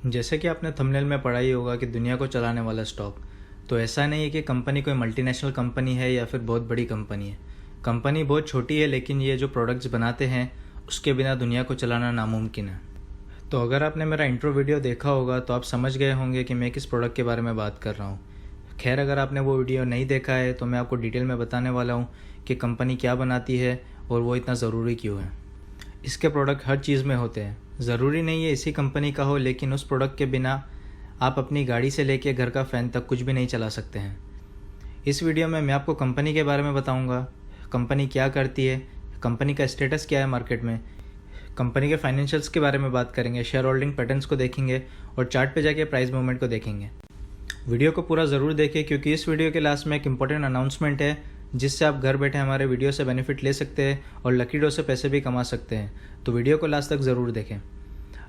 जैसे कि आपने थंबनेल में पढ़ा ही होगा कि दुनिया को चलाने वाला स्टॉक, तो ऐसा नहीं है कि कंपनी कोई मल्टीनेशनल कंपनी है या फिर बहुत बड़ी कंपनी है। कंपनी बहुत छोटी है, लेकिन ये जो प्रोडक्ट्स बनाते हैं उसके बिना दुनिया को चलाना नामुमकिन है। तो अगर आपने मेरा इंट्रो वीडियो देखा होगा तो आप समझ गए होंगे कि मैं किस प्रोडक्ट के बारे में बात कर रहा हूँ। खैर, अगर आपने वो वीडियो नहीं देखा है तो मैं आपको डिटेल में बताने वाला हूँ कि कंपनी क्या बनाती है और वो इतना ज़रूरी क्यों है। इसके प्रोडक्ट हर चीज़ में होते हैं। ज़रूरी नहीं है इसी कंपनी का हो, लेकिन उस प्रोडक्ट के बिना आप अपनी गाड़ी से लेके घर का फ़ैन तक कुछ भी नहीं चला सकते हैं। इस वीडियो में मैं आपको कंपनी के बारे में बताऊंगा, कंपनी क्या करती है, कंपनी का स्टेटस क्या है मार्केट में, कंपनी के फाइनेंशियल्स के बारे में बात करेंगे, शेयर होल्डिंग पैटर्न्स को देखेंगे और चार्ट पे जाके प्राइस मूवमेंट को देखेंगे। वीडियो को पूरा ज़रूर देखें, क्योंकि इस वीडियो के लास्ट में एक इंपॉर्टेंट अनाउंसमेंट है जिससे आप घर बैठे हमारे वीडियो से बेनिफिट ले सकते हैं और लकी ड्रॉ से पैसे भी कमा सकते हैं। तो वीडियो को लास्ट तक ज़रूर देखें।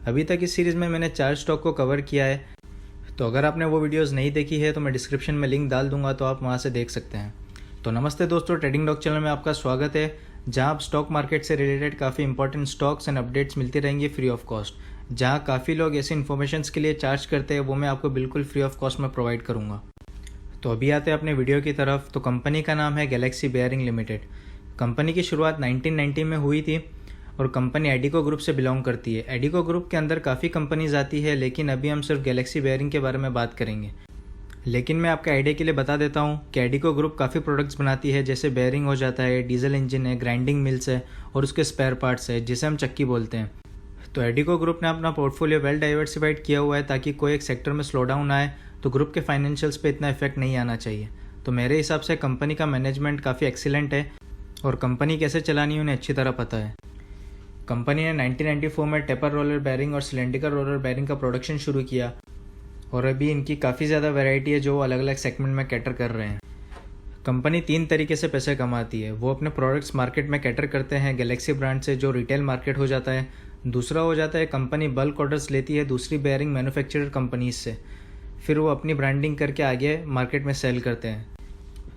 अभी तक इस सीरीज़ में मैंने 4 स्टॉक को कवर किया है, तो अगर आपने वो वीडियोज़ नहीं देखी है तो मैं डिस्क्रिप्शन में लिंक डाल दूंगा, तो आप वहाँ से देख सकते हैं। तो नमस्ते दोस्तों, ट्रेडिंग डॉग चैनल में आपका स्वागत है, जहाँ आप स्टॉक मार्केट से रिलेटेड काफ़ी इंपॉर्टेंट स्टॉक्स एंड अपडेट्स मिलती रहेंगी फ्री ऑफ कॉस्ट। जहाँ काफ़ी लोग ऐसी इन्फॉर्मेशंस के लिए चार्ज करते हैं, वो मैं आपको बिल्कुल फ्री ऑफ कॉस्ट में प्रोवाइड करूँगा। तो अभी आते हैं अपने वीडियो की तरफ। तो कंपनी का नाम है गैलेक्सी बेयरिंग लिमिटेड। कंपनी की शुरुआत 1990 में हुई थी और कंपनी एडिको ग्रुप से बिलोंग करती है। एडिको ग्रुप के अंदर काफ़ी कंपनीज आती है, लेकिन अभी हम सिर्फ गैलेक्सी बेयरिंग के बारे में बात करेंगे। लेकिन मैं आपके आइडिया के लिए बता देता हूँ कि एडिको ग्रुप काफ़ी प्रोडक्ट्स बनाती है, जैसे बेयरिंग हो जाता है, डीजल इंजन है, ग्राइंडिंग मिल्स है और उसके स्पेयर पार्ट्स है जिसे हम चक्की बोलते हैं। तो एडिको ग्रुप ने अपना पोर्टफोलियो वेल डाइवर्सिफाइड किया हुआ है ताकि कोई एक सेक्टर में स्लो डाउन आए तो ग्रुप के फाइनेंशियल्स पे इतना इफेक्ट नहीं आना चाहिए। तो मेरे हिसाब से कंपनी का मैनेजमेंट काफ़ी एक्सीलेंट है और कंपनी कैसे चलानी है उन्हें अच्छी तरह पता है। कंपनी ने 1994 में टेपर रोलर बेयरिंग और सिलेंड्रिकल रोलर बेयरिंग का प्रोडक्शन शुरू किया और अभी इनकी काफ़ी ज़्यादा वैरायटी है जो अलग अलग सेगमेंट में कैटर कर रहे हैं। कंपनी 3 तरीके से पैसे कमाती है। वो अपने प्रोडक्ट्स मार्केट में कैटर करते हैं गैलेक्सी ब्रांड से, जो रिटेल मार्केट हो जाता है। दूसरा हो जाता है कंपनी बल्क ऑर्डर्स लेती है दूसरी बेयरिंग मैन्युफैक्चरर कंपनीज से, फिर वो अपनी ब्रांडिंग करके आगे मार्केट में सेल करते हैं।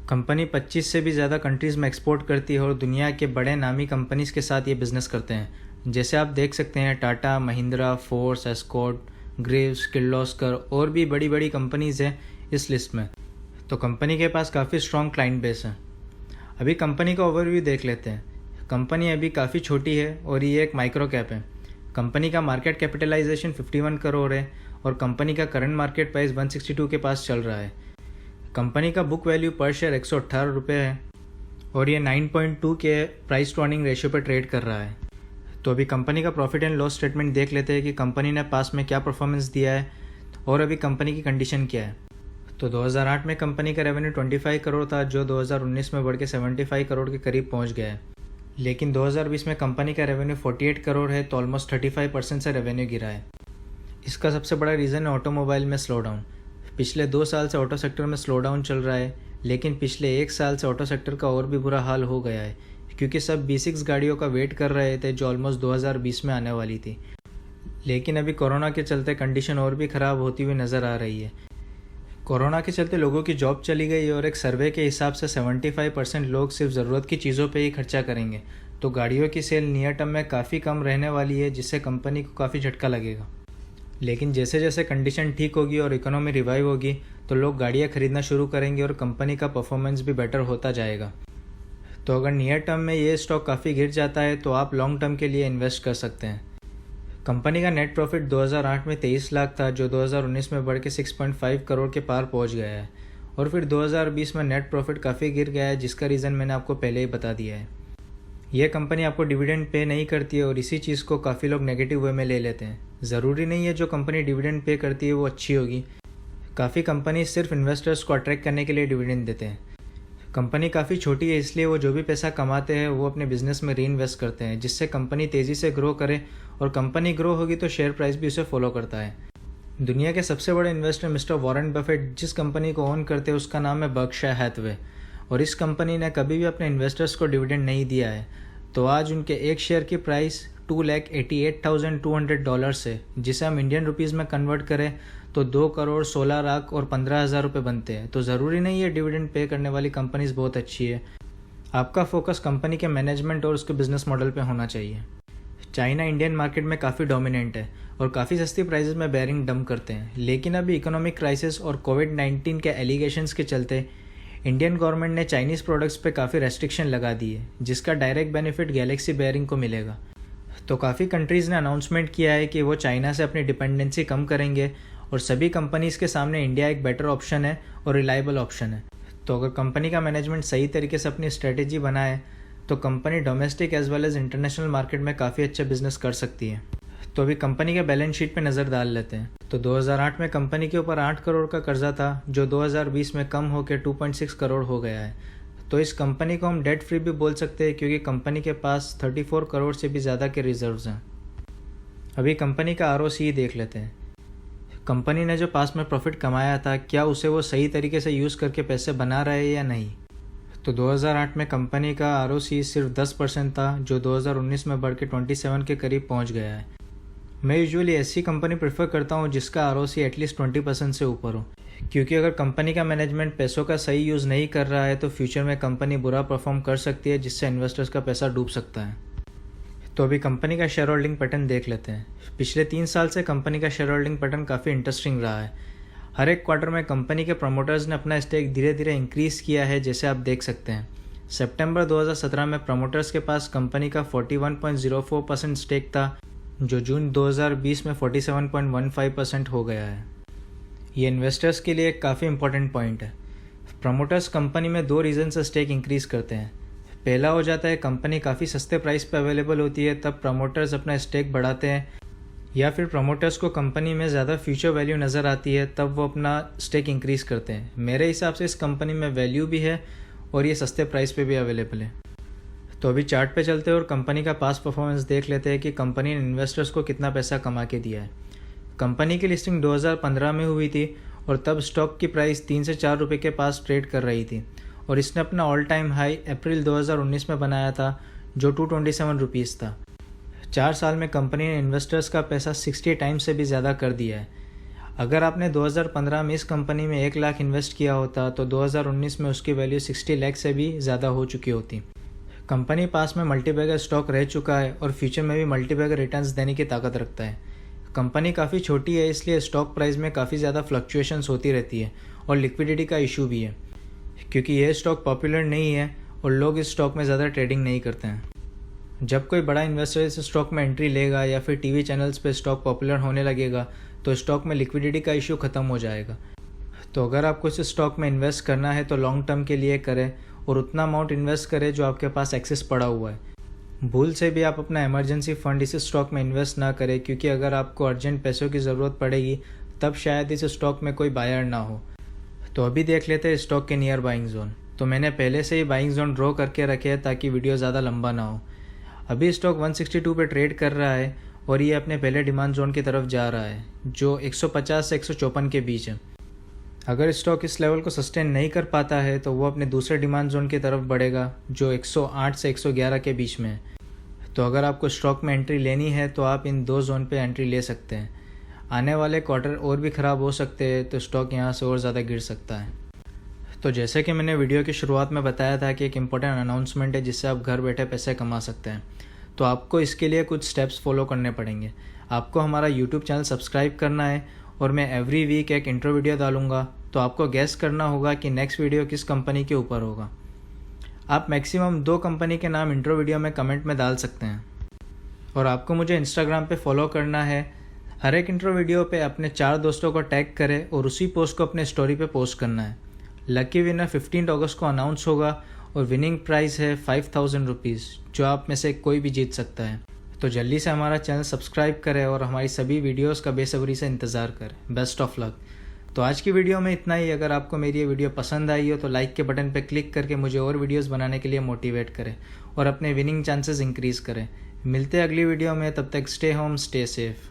कंपनी 25 से भी ज़्यादा कंट्रीज़ में एक्सपोर्ट करती है और दुनिया के बड़े नामी कंपनीज़ के साथ ये बिज़नेस करते हैं। जैसे आप देख सकते हैं Tata, Mahindra, force, escort, Graves, Kirloskar और भी बड़ी बड़ी कंपनीज़ हैं इस लिस्ट में। तो कंपनी के पास काफ़ी स्ट्रॉन्ग क्लाइंट बेस है। अभी कंपनी का ओवरव्यू देख लेते हैं। कंपनी अभी काफ़ी छोटी है और ये एक माइक्रो कैप है। कंपनी का मार्केट कैपिटलाइजेशन 51 करोड़ है और कंपनी का करंट मार्केट प्राइस 162 के पास चल रहा है। कंपनी का बुक वैल्यू पर शेयर 118 रुपये है और ये 9.2 के प्राइस टू अर्निंग रेशियो पर ट्रेड कर रहा है। तो अभी कंपनी का प्रॉफिट एंड लॉस स्टेटमेंट देख लेते हैं कि कंपनी ने पास में क्या परफॉर्मेंस दिया है और अभी कंपनी की कंडीशन क्या है। तो 2008 में कंपनी का रेवेन्यू 25 करोड़ था, जो 2019 में बढ़ के 75 करोड़ के करीब पहुंच गया है। लेकिन 2020 में कंपनी का रेवेन्यू 48 करोड़ है, तो ऑलमोस्ट 35% से रेवेन्यू गिरा है। इसका सबसे बड़ा रीज़न है ऑटोमोबाइल में स्लो डाउन। पिछले 2 साल से ऑटो सेक्टर में स्लो डाउन चल रहा है, लेकिन पिछले 1 साल से ऑटो सेक्टर का और भी बुरा हाल हो गया है, क्योंकि सब B6 गाड़ियों का वेट कर रहे थे जो ऑलमोस्ट 2020 में आने वाली थी। लेकिन अभी कोरोना के चलते कंडीशन और भी ख़राब होती हुई नज़र आ रही है। कोरोना के चलते लोगों की जॉब चली गई और एक सर्वे के हिसाब से 75% लोग सिर्फ ज़रूरत की चीज़ों पे ही खर्चा करेंगे। तो गाड़ियों की सेल नियर टर्म में काफ़ी कम रहने वाली है, जिससे कंपनी को काफ़ी झटका लगेगा। लेकिन जैसे जैसे कंडीशन ठीक होगी और इकोनॉमी रिवाइव होगी तो लोग गाड़ियाँ खरीदना शुरू करेंगे और कंपनी का परफॉर्मेंस भी बेटर होता जाएगा। तो अगर नियर टर्म में ये स्टॉक काफ़ी गिर जाता है तो आप लॉन्ग टर्म के लिए इन्वेस्ट कर सकते हैं। कंपनी का नेट प्रॉफिट 2008 में 23 लाख था, जो 2019 में बढ़ के 6.5 करोड़ के पार पहुंच गया है और फिर 2020 में नेट प्रॉफिट काफ़ी गिर गया है, जिसका रीज़न मैंने आपको पहले ही बता दिया है। यह कंपनी आपको डिविडेंड पे नहीं करती है और इसी चीज़ को काफ़ी लोग नेगेटिव वे में ले लेते हैं। ज़रूरी नहीं है जो कंपनी डिविडेंड पे करती है वो अच्छी होगी। काफ़ी कंपनी सिर्फ इन्वेस्टर्स को अट्रैक्ट करने के लिए डिविडेंड देते हैं। कंपनी काफ़ी छोटी है, इसलिए वो जो भी पैसा कमाते हैं वो अपने बिजनेस में री इन्वेस्ट करते हैं, जिससे कंपनी तेज़ी से ग्रो करे और कंपनी ग्रो होगी तो शेयर प्राइस भी उसे फॉलो करता है। दुनिया के सबसे बड़े इन्वेस्टर मिस्टर वॉरेन बफेट जिस कंपनी को ओन करते हैं उसका नाम है बर्कशायर हैथवे, और इस कंपनी ने कभी भी अपने इन्वेस्टर्स को डिविडेंड नहीं दिया है। तो आज उनके एक शेयर की प्राइस $2,88,200 है, जिसे हम इंडियन रुपीज़ में कन्वर्ट करें तो 2,16,00,000 और 15,000 रुपये बनते हैं। तो ज़रूरी नहीं है डिविडेंड पे करने वाली कंपनीज बहुत अच्छी है। आपका फोकस कंपनी के मैनेजमेंट और उसके बिजनेस मॉडल पे होना चाहिए। चाइना इंडियन मार्केट में काफ़ी डोमिनेंट है और काफ़ी सस्ती प्राइसेस में बेयरिंग डंप करते हैं, लेकिन अभी इकोनॉमिक क्राइसिस और कोविड-19 के एलिगेशंस के चलते इंडियन गवर्नमेंट ने चाइनीज़ प्रोडक्ट्स पे काफ़ी रेस्ट्रिक्शन लगा दी है, जिसका डायरेक्ट बेनिफिट गैलेक्सी बेयरिंग को मिलेगा। तो काफ़ी कंट्रीज़ ने अनाउंसमेंट किया है कि वो चाइना से अपनी डिपेंडेंसी कम करेंगे और सभी कंपनीज़ के सामने इंडिया एक बेटर ऑप्शन है और रिलायबल ऑप्शन है। तो अगर कंपनी का मैनेजमेंट सही तरीके से अपनी स्ट्रेटेजी बनाए तो company domestic as well as international market में काफ़ी अच्छा बिजनेस कर सकती है। तो अभी कंपनी के बैलेंस शीट पे नज़र डाल लेते हैं। तो 2008 में कंपनी के ऊपर 8 करोड़ का कर्जा था, जो 2020 में कम होकर 2.6 करोड़ हो गया है। तो इस कंपनी को हम डेट फ्री भी बोल सकते हैं, क्योंकि कंपनी के पास 34 करोड़ से भी ज़्यादा के रिजर्व्स हैं। अभी कंपनी का ROCE देख लेते हैं। कंपनी ने जो पास में प्रॉफिट कमाया था, क्या उसे वो सही तरीके से यूज़ करके पैसे बना रहे हैं या नहीं। तो 2008 में कंपनी का ROCE सिर्फ 10% था, जो 2019 में बढ़ के 27 के करीब पहुंच गया है। मैं यूजुअली ऐसी कंपनी प्रेफर करता हूं जिसका ROCE एटलीस्ट 20% से ऊपर हो, क्योंकि अगर कंपनी का मैनेजमेंट पैसों का सही यूज़ नहीं कर रहा है तो फ्यूचर में कंपनी बुरा परफॉर्म कर सकती है, जिससे इन्वेस्टर्स का पैसा डूब सकता है। तो अभी कंपनी का शेयर होल्डिंग पैटर्न देख लेते हैं। पिछले 3 साल से कंपनी का शेयर होल्डिंग पैटर्न काफ़ी इंटरेस्टिंग रहा है। हर एक क्वार्टर में कंपनी के प्रमोटर्स ने अपना स्टेक धीरे धीरे इंक्रीज़ किया है, जैसे आप देख सकते हैं। सितंबर 2017 में प्रमोटर्स के पास कंपनी का 41.04% स्टेक था, जो जून 2020 में 47.15% हो गया है। ये इन्वेस्टर्स के लिए एक काफ़ी इंपॉर्टेंट पॉइंट है। प्रमोटर्स कंपनी में 2 रीज़न से स्टेक इंक्रीज़ करते हैं। पहला हो जाता है कंपनी काफ़ी सस्ते प्राइस पे अवेलेबल होती है, तब प्रमोटर्स अपना स्टेक बढ़ाते हैं, या फिर प्रमोटर्स को कंपनी में ज़्यादा फ्यूचर वैल्यू नज़र आती है, तब वो अपना स्टेक इंक्रीज़ करते हैं। मेरे हिसाब से इस कंपनी में वैल्यू भी है और ये सस्ते प्राइस पे भी अवेलेबल है। तो अभी चार्ट पे चलते हैं और कंपनी का पास्ट परफॉर्मेंस देख लेते हैं कि कंपनी ने इन्वेस्टर्स को कितना पैसा कमा के दिया है। कंपनी की लिस्टिंग 2015 में हुई थी और तब स्टॉक की प्राइस 3 से 4 रुपये के पास ट्रेड कर रही थी, और इसने अपना ऑल टाइम हाई अप्रैल 2019 में बनाया था, जो 227 रुपीज़ था। 4 साल में कंपनी ने इन्वेस्टर्स का पैसा 60 टाइम्स से भी ज़्यादा कर दिया है। अगर आपने 2015 में इस कंपनी में 1 लाख इन्वेस्ट किया होता तो 2019 में उसकी वैल्यू 60 लाख से भी ज़्यादा हो चुकी होती। कंपनी पास में मल्टीबैगर स्टॉक रह चुका है और फ्यूचर में भी मल्टीबैगर रिटर्न्स देने की ताकत रखता है। कंपनी काफ़ी छोटी है, इसलिए स्टॉक प्राइस में काफ़ी ज़्यादा फ्लक्चुएशंस होती रहती है और लिक्विडिटी का इशू भी है, क्योंकि यह स्टॉक पॉपुलर नहीं है और लोग इस स्टॉक में ज़्यादा ट्रेडिंग नहीं करते हैं। जब कोई बड़ा इन्वेस्टर इस स्टॉक में एंट्री लेगा या फिर टीवी चैनल्स पे स्टॉक पॉपुलर होने लगेगा तो स्टॉक में लिक्विडिटी का इशू ख़त्म हो जाएगा। तो अगर आपको इस स्टॉक में इन्वेस्ट करना है तो लॉन्ग टर्म के लिए करें और उतना अमाउंट इन्वेस्ट करें जो आपके पास एक्सेस पड़ा हुआ है। भूल से भी आप अपना इमरजेंसी फंड इस स्टॉक में इन्वेस्ट ना करें, क्योंकि अगर आपको अर्जेंट पैसों की ज़रूरत पड़ेगी तब शायद इस स्टॉक में कोई बायर ना हो। तो अभी देख लेते हैं स्टॉक के नियर बाइंग जोन। तो मैंने पहले से ही बाइंग जोन ड्रॉ करके रखे हैं ताकि वीडियो ज़्यादा लंबा ना हो। अभी स्टॉक 162 पे ट्रेड कर रहा है और ये अपने पहले डिमांड जोन की तरफ जा रहा है, जो 150 से 154 के बीच है। अगर स्टॉक इस लेवल को सस्टेन नहीं कर पाता है तो वो अपने दूसरे डिमांड जोन की तरफ बढ़ेगा, जो 108 से 111 के बीच में है। तो अगर आपको स्टॉक में एंट्री लेनी है तो आप इन 2 जोन पे एंट्री ले सकते हैं। आने वाले क्वार्टर और भी ख़राब हो सकते हैं, तो स्टॉक यहाँ से और ज़्यादा गिर सकता है। तो जैसे कि मैंने वीडियो की शुरुआत में बताया था कि एक इम्पोर्टेंट अनाउंसमेंट है जिससे आप घर बैठे पैसे कमा सकते हैं। तो आपको इसके लिए कुछ स्टेप्स फॉलो करने पड़ेंगे। आपको हमारा यूट्यूब चैनल सब्सक्राइब करना है और मैं एवरी वीक एक इंट्रो वीडियो डालूंगा, तो आपको गेस करना होगा कि नेक्स्ट वीडियो किस कंपनी के ऊपर होगा। आप मैक्सिमम 2 कंपनी के नाम इंट्रो वीडियो में कमेंट में डाल सकते हैं और आपको मुझे इंस्टाग्राम पे फॉलो करना है। हर एक इंट्रो वीडियो पे अपने 4 दोस्तों को टैग करें और उसी पोस्ट को अपने स्टोरी पे पोस्ट करना है। लकी विनर 15 अगस्त को अनाउंस होगा और विनिंग प्राइस है 5000 रुपीज़, जो आप में से कोई भी जीत सकता है। तो जल्दी से हमारा चैनल सब्सक्राइब करें और हमारी सभी वीडियोस का बेसब्री से इंतज़ार करें। Best of luck. तो आज की वीडियो में इतना ही। अगर आपको मेरी ये वीडियो पसंद आई हो तो लाइक के बटन पर क्लिक करके मुझे और वीडियोस बनाने के लिए मोटिवेट करें और अपने विनिंग चांसेस इंक्रीज़ करें। मिलते हैं अगली वीडियो में, तब तक स्टे होम स्टे सेफ।